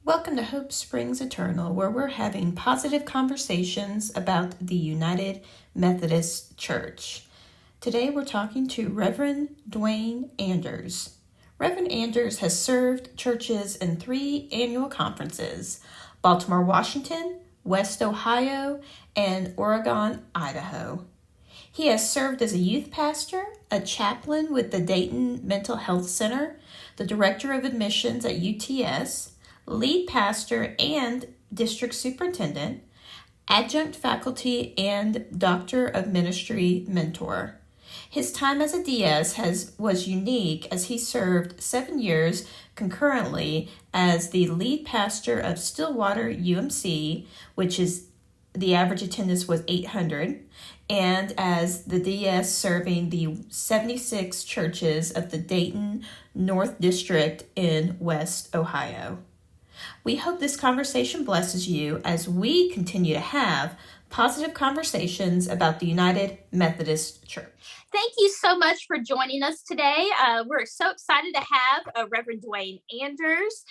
Welcome to Hope Springs Eternal, where we're having positive conversations about the United Methodist Church. Today we're talking to Reverend Duane Anders. Reverend Anders has served churches in 3 annual conferences: Baltimore, Washington, West Ohio, and Oregon, Idaho. He has served as a youth pastor, a chaplain with the Dayton Mental Health Center, the director of admissions at UTS, lead pastor and district superintendent, adjunct faculty, and doctor of ministry mentor. His time as a DS was unique as he served 7 years concurrently as the lead pastor of Stillwater UMC, which is the average attendance was 800, and as the DS serving the 76 churches of the Dayton North District in West Ohio. We hope this conversation blesses you as we continue to have positive conversations about the United Methodist Church. Thank you so much for joining us today. We're so excited to have Reverend Duane Anders.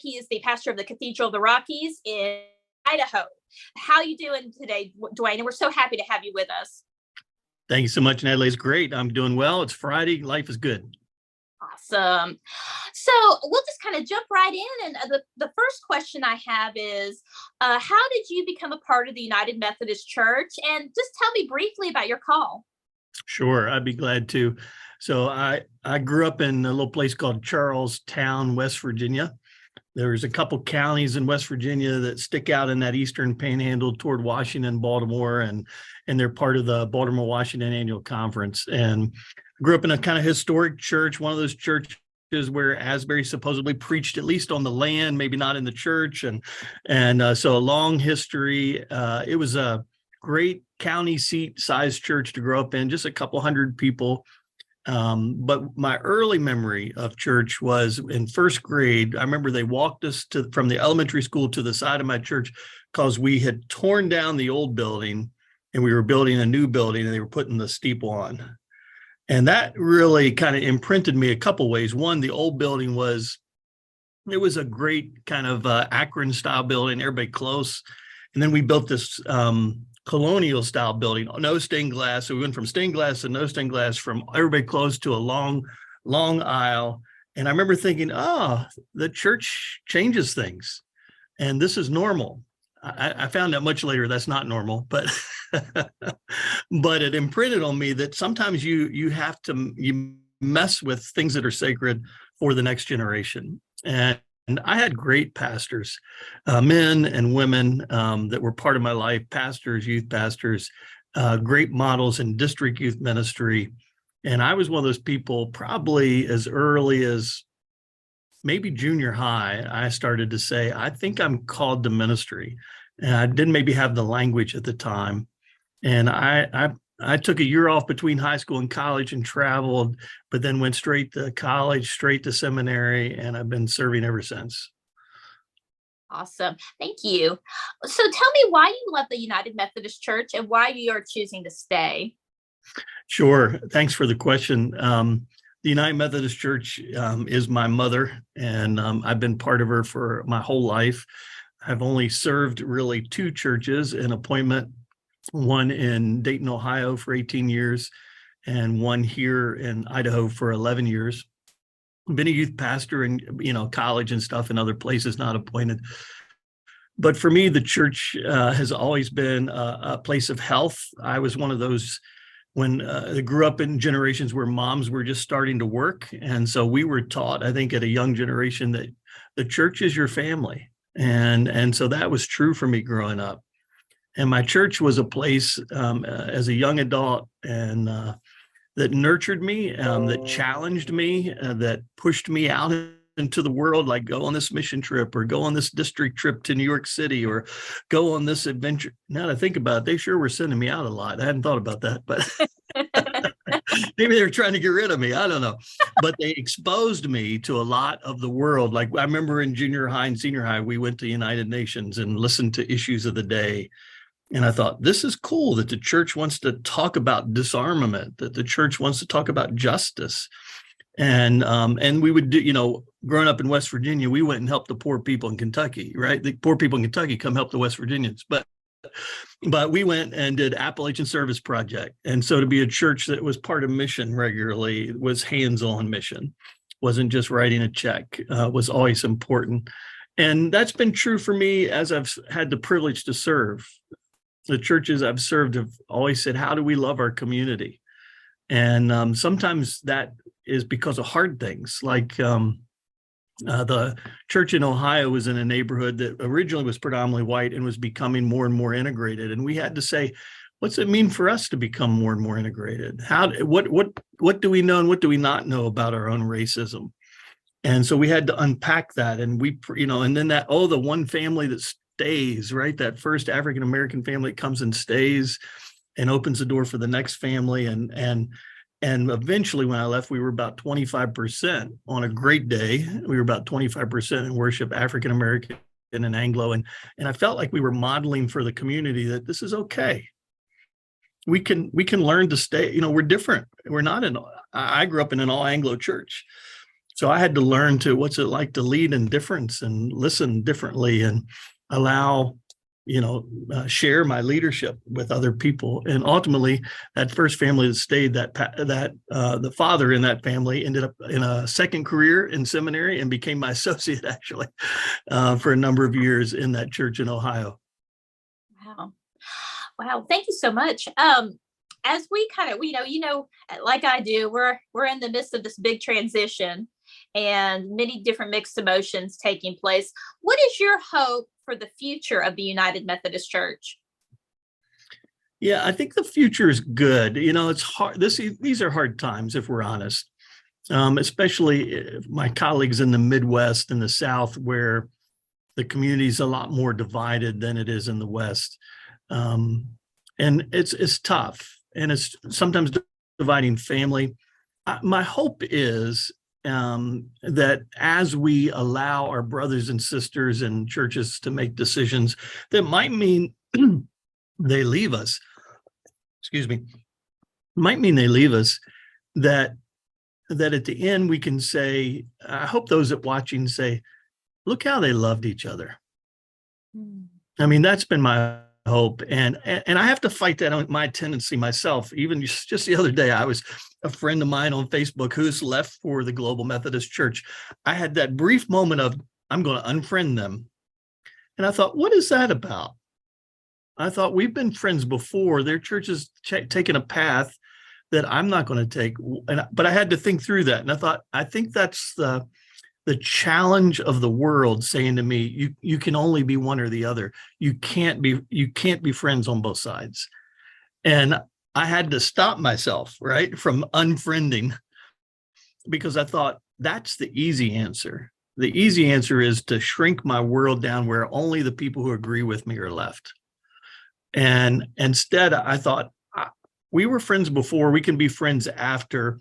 He is the pastor of the Cathedral of the Rockies in Idaho. How are you doing today, Duane? And we're so happy to have you with us. Thank you so much, Natalie. It's great. I'm doing well. It's Friday. Life is good. Awesome. So we'll just kind of jump right in. And the first question I have is, how did you become a part of the United Methodist Church? And just tell me briefly about your call. Sure, I'd be glad to. So I grew up in a little place called Charlestown, West Virginia. There's a couple counties in West Virginia that stick out in that eastern panhandle toward Washington, Baltimore, and they're part of the Baltimore, Washington Annual Conference. And I grew up in a kind of historic church, one of those churches where Asbury supposedly preached, at least on the land, maybe not in the church. And so a long history. It was a great county seat sized church to grow up in, just a couple hundred people. But my early memory of church was in first grade. I remember they walked us from the elementary school to the side of my church because we had torn down the old building and we were building a new building and they were putting the steeple on. And that really kind of imprinted me a couple ways. One, the old building was a great kind of Akron style building, everybody close. And then we built this colonial style building, no stained glass. So we went from stained glass to no stained glass, from everybody close to a long aisle. And I remember thinking, the church changes things and this is normal. I found out much later that's not normal, but but it imprinted on me that sometimes you mess with things that are sacred for the next generation. And I had great pastors, men and women that were part of my life, pastors, youth pastors, great models in district youth ministry. And I was one of those people, probably as early as maybe junior high, I started to say, I think I'm called to ministry. And I didn't maybe have the language at the time. And I took a year off between high school and college and traveled, but then went straight to college, straight to seminary, and I've been serving ever since. Awesome. Thank you. So tell me why you love the United Methodist Church and why you are choosing to stay. Sure. Thanks for the question. The United Methodist Church is my mother, and I've been part of her for my whole life. I've only served really 2 churches in appointment, one in Dayton, Ohio for 18 years, and one here in Idaho for 11 years. I've been a youth pastor in, college and stuff and other places, not appointed. But for me, the church has always been a place of health. I was one of those when I grew up in generations where moms were just starting to work. And so we were taught, I think, at a young generation that the church is your family. And so that was true for me growing up. And my church was a place as a young adult and that nurtured me, that challenged me, that pushed me out into the world, like go on this mission trip or go on this district trip to New York City or go on this adventure. Now that I think about it, they sure were sending me out a lot. I hadn't thought about that, but maybe they were trying to get rid of me. I don't know. But they exposed me to a lot of the world. Like I remember in junior high and senior high, we went to United Nations and listened to issues of the day. And I thought, this is cool that the church wants to talk about disarmament, that the church wants to talk about justice. And we would do, growing up in West Virginia, we went and helped the poor people in Kentucky, right? The poor people in Kentucky come help the West Virginians, but we went and did Appalachian Service Project. And so to be a church that was part of mission regularly, was hands-on mission, wasn't just writing a check, was always important. And that's been true for me as I've had the privilege to serve. The churches I've served have always said, how do we love our community? And sometimes that is because of hard things, like the church in Ohio was in a neighborhood that originally was predominantly white and was becoming more and more integrated. And we had to say, what's it mean for us to become more and more integrated? What do we know and what do we not know about our own racism? And so we had to unpack that. And and then the one family that stays, right? That first African-American family comes and stays and opens the door for the next family. And eventually when I left, we were about 25% on a great day. We were about 25% in worship, African-American and Anglo. And I felt like we were modeling for the community that this is okay. We can learn to stay, we're different. I grew up in an all Anglo church. So I had to learn what's it like to lead in difference and listen differently and allow, share my leadership with other people. And ultimately, that first family that stayed, the father in that family ended up in a second career in seminary and became my associate, actually, for a number of years in that church in Ohio. Wow. Thank you so much. As we kind of, like I do, we're in the midst of this big transition and many different mixed emotions taking place. What is your hope for the future of the United Methodist Church? Yeah, I think the future is good. It's hard. These are hard times, if we're honest, especially my colleagues in the Midwest and the South, where the community is a lot more divided than it is in the West. And it's tough, and it's sometimes dividing family. My hope is that as we allow our brothers and sisters in churches to make decisions that might mean they leave us, that at the end we can say, I hope those that watching say, look how they loved each other. I mean, that's been my hope. And I have to fight that on my tendency myself. Even just the other day, I was a friend of mine on Facebook who's left for the Global Methodist Church. I had that brief moment of, I'm going to unfriend them. And I thought, what is that about? I thought, we've been friends before. Their church has taken a path that I'm not going to take. But I had to think through that. And I thought, I think that's the challenge of the world saying to me, you can only be one or the other. You can't be friends on both sides. And I had to stop myself, right, from unfriending, because I thought that's the easy answer. The easy answer is to shrink my world down where only the people who agree with me are left. And instead, I thought, we were friends before, we can be friends after.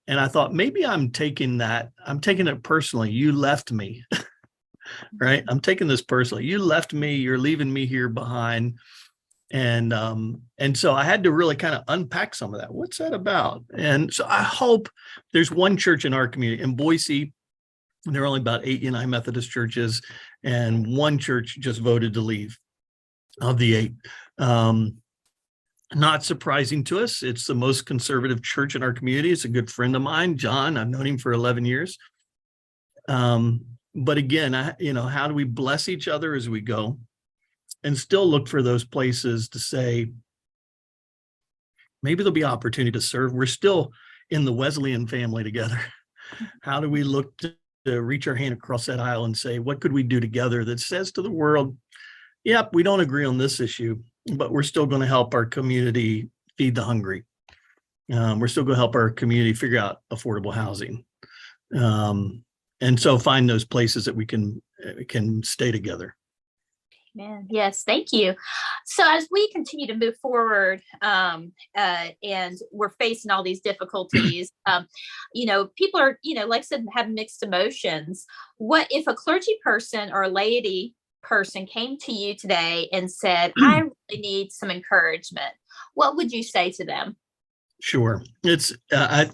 And I thought, maybe I'm taking it personally. You left me, right? I'm taking this personally. You left me, you're leaving me here behind. And so I had to really kind of unpack some of that. What's that about? And so I hope there's one church in our community in Boise. There are only about 8 United Methodist churches, and one church just voted to leave of the 8. Not surprising to us. It's the most conservative church in our community. It's a good friend of mine, John. I've known him for 11 years. But again, how do we bless each other as we go and still look for those places to say, maybe there'll be opportunity to serve. We're still in the Wesleyan family together. How do we look to reach our hand across that aisle and say, what could we do together that says to the world, yep, we don't agree on this issue, but we're still going to help our community feed the hungry. We're still going to help our community figure out affordable housing. And so find those places that we can stay together. Man, yes, thank you. So as we continue to move forward, and we're facing all these difficulties, people are, like I said, have mixed emotions. What if a clergy person or a laity person came to you today and said, I really need some encouragement? What would you say to them? Sure. I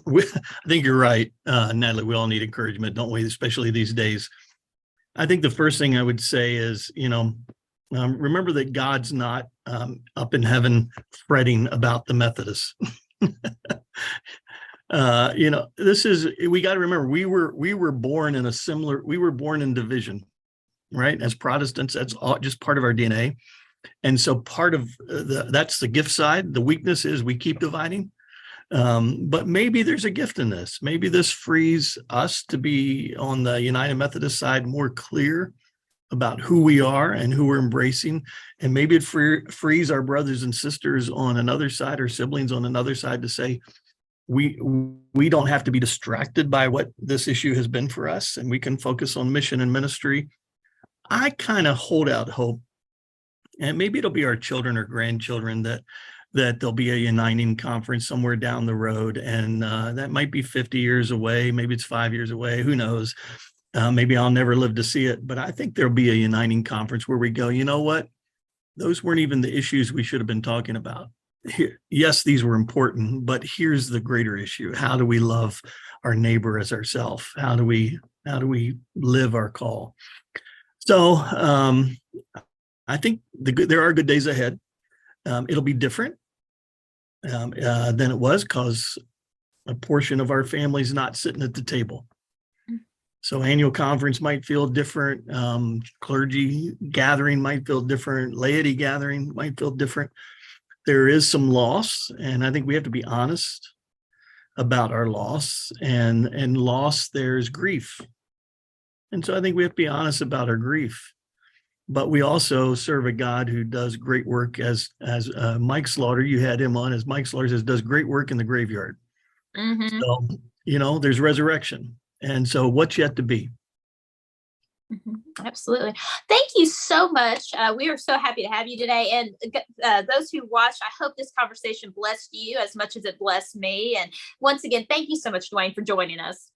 think you're right, Natalie. We all need encouragement, don't we? Especially these days. I think the first thing I would say is, remember that God's not up in heaven fretting about the Methodists. We got to remember we were born in division, right? As Protestants, that's all, just part of our DNA. And so part of that's the gift side. The weakness is we keep dividing. But maybe there's a gift in this. Maybe this frees us to be on the United Methodist side more clear about who we are and who we're embracing. And maybe it frees our brothers and sisters on another side, or siblings on another side, to say, we don't have to be distracted by what this issue has been for us, and we can focus on mission and ministry. I kind of hold out hope, and maybe it'll be our children or grandchildren that there'll be a uniting conference somewhere down the road, and that might be 50 years away. Maybe it's 5 years away. Who knows? Maybe I'll never live to see it, but I think there'll be a uniting conference where we go, you know what? Those weren't even the issues we should have been talking about. Yes, these were important, but here's the greater issue. How do we love our neighbor as ourselves? How do we live our call? So I think there are good days ahead. It'll be different than it was, because a portion of our family's not sitting at the table. So annual conference might feel different. Clergy gathering might feel different. Laity gathering might feel different. There is some loss, and I think we have to be honest about our loss. And loss, there's grief. And so I think we have to be honest about our grief. But we also serve a God who does great work, as Mike Slaughter, you had him on, as Mike Slaughter says, does great work in the graveyard. Mm-hmm. So, there's resurrection. And so what's yet to be? Mm-hmm. Absolutely. Thank you so much. We are so happy to have you today. And those who watched, I hope this conversation blessed you as much as it blessed me. And once again, thank you so much, Duane, for joining us.